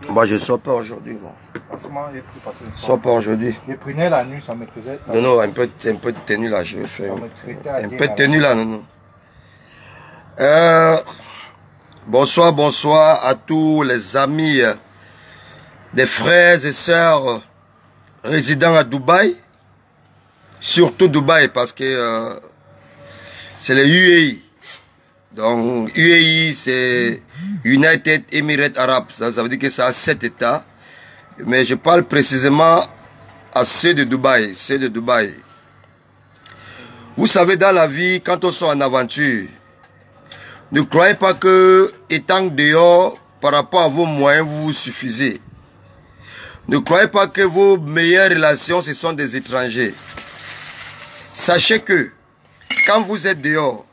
Moi, je ne sors pas aujourd'hui. Je ne sors pas aujourd'hui. Je prenais la nuit, ça me faisait... Non, non, un peu de tenue là, je vais faire. Un peu de tenue là, non, non. Bonsoir, bonsoir à tous les amis, des frères et sœurs résidant à Dubaï. Surtout Dubaï, parce que c'est les UAE. Donc, UAE, c'est United Emirates Arabes. Ça veut dire que ça a 7 États. Mais je parle précisément à ceux de Dubaï. Ceux de Dubaï. Vous savez, dans la vie, quand on sort en aventure, ne croyez pas que, étant dehors, par rapport à vos moyens, vous vous suffisez. Ne croyez pas que vos meilleures relations, ce sont des étrangers. Sachez que, quand vous êtes dehors,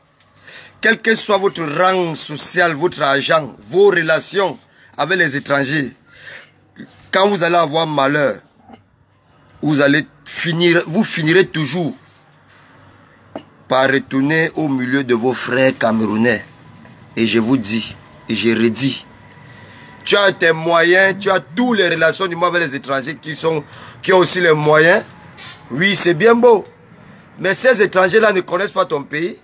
quel que soit votre rang social, votre argent, vos relations avec les étrangers, quand vous allez avoir malheur, vous finirez toujours par retourner au milieu de vos frères camerounais. Et je vous dis, et je redis, tu as tes moyens, tu as toutes les relations du monde avec les étrangers qui ont aussi les moyens. Oui, c'est bien beau. Mais ces étrangers-là ne connaissent pas ton pays.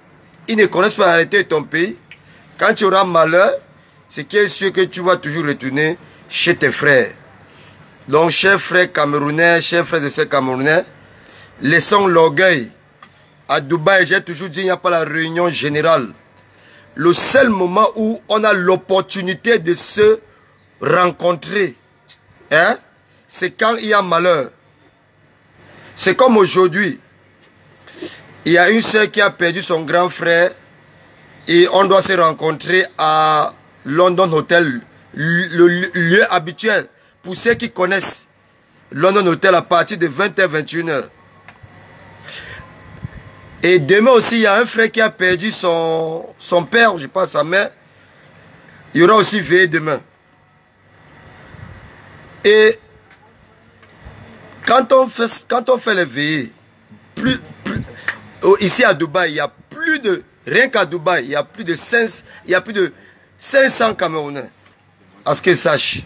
Ils ne connaissent pas la réalité de ton pays. Quand tu auras malheur, c'est qui est sûr que tu vas toujours retourner chez tes frères. Donc, chers frères camerounais, chers frères et sœurs camerounais, laissons l'orgueil. À Dubaï, j'ai toujours dit, il n'y a pas la réunion générale. Le seul moment où on a l'opportunité de se rencontrer, hein, c'est quand il y a malheur. C'est comme aujourd'hui. Il y a une sœur qui a perdu son grand frère et on doit se rencontrer à London Hotel, le lieu habituel. Pour ceux qui connaissent London Hotel à partir de 20h, 21h. Et demain aussi, il y a un frère qui a perdu son père, je pense sa mère. Il y aura aussi veillé demain. Et quand on fait les veillées, ici à Dubaï, il y a plus de, rien qu'à Dubaï, il y a plus de 500 Camerounais. À ce que sache.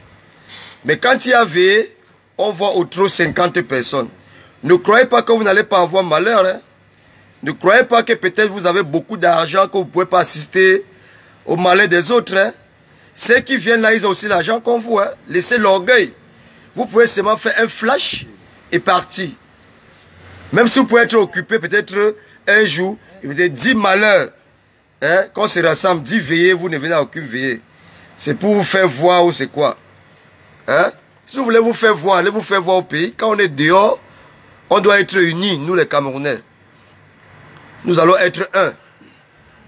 Mais quand il y a veillé, on voit autour 50 personnes. Ne croyez pas que vous n'allez pas avoir malheur. Hein? Ne croyez pas que peut-être vous avez beaucoup d'argent, que vous ne pouvez pas assister au malheur des autres. Hein? Ceux qui viennent là, ils ont aussi l'argent comme vous. Hein? Laissez l'orgueil. Vous pouvez seulement faire un flash et partir. Même si vous pouvez être occupé peut-être un jour, il y a 10 malheurs. Hein? Quand on se rassemble, 10 veillées, vous ne venez à aucune veillée. C'est pour vous faire voir ou c'est quoi. Hein? Si vous voulez vous faire voir, allez vous faire voir au pays. Quand on est dehors, on doit être unis, nous les Camerounais. Nous allons être un.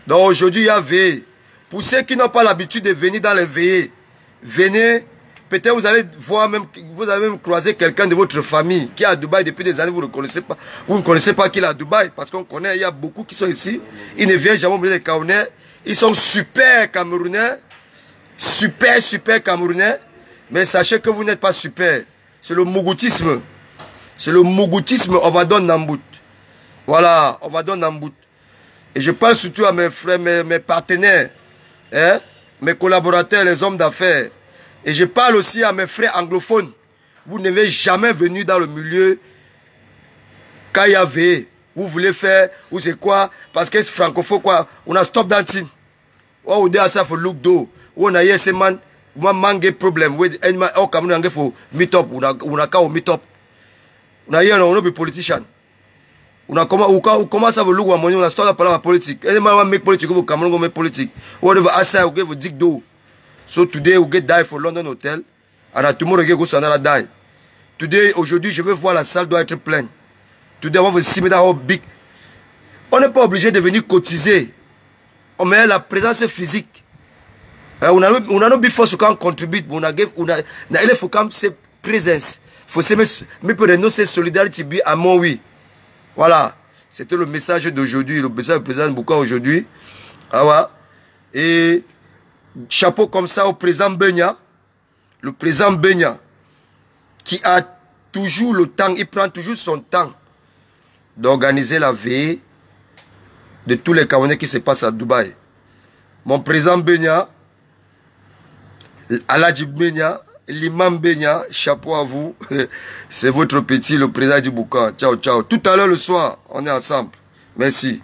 Donc aujourd'hui, il y a veillée. Pour ceux qui n'ont pas l'habitude de venir dans les veillées, venez. Peut-être vous allez voir même, vous allez même croiser quelqu'un de votre famille qui est à Dubaï depuis des années, vous ne connaissez pas. Vous ne connaissez pas qu'il est à Dubaï parce qu'on connaît, il y a beaucoup qui sont ici. Ils ne viennent jamais au milieu des Camerounais. Ils sont super Camerounais. Super Camerounais. Mais sachez que vous n'êtes pas super. C'est le mougoutisme. C'est le mougoutisme, on va donner Nambout. Voilà, on va donner Nambout. Et je parle surtout à mes frères, mes partenaires, hein, mes collaborateurs, les hommes d'affaires. Et je parle aussi à mes frères anglophones. Vous n'avez jamais venu dans le milieu quand il y avait. Vous voulez faire, ou c'est quoi? Parce que c'est francophone, quoi. On a stop dancing. Ou on a ça pour look do. Ou on a yes man. Moi, manque problème. Au Cameroun, il faut meet up. On a qu'à meet up. On a hier, on a des politiciens. On a comment ça veut look on a stop la parole politique. Et moi, make politique au Cameroun, on make politique. Whatever, asa, on give dig do. So today we get die for London Hotel. And tomorrow we go to another die. Today, aujourd'hui, je veux voir la salle doit être pleine. Today, on va see that big. On n'est pas obligé de venir cotiser. On met la présence physique. On a nos bifos quand on contribue. Il faut quand même cette présence. Il faut mais pour nous, c'est solidarité à mon oui. Voilà. C'était le message d'aujourd'hui. Le message du président Bouka aujourd'hui. Ah ouais. Et chapeau comme ça au président Benya. Le président Benya. Qui a toujours le temps. Il prend toujours son temps. D'organiser la veille. De tous les Camerounais qui se passent à Dubaï. Mon président Benya. Aladji Benya, l'imam Benya, chapeau à vous. C'est votre petit, le président du Boucan. Ciao, ciao. Tout à l'heure le soir, on est ensemble. Merci.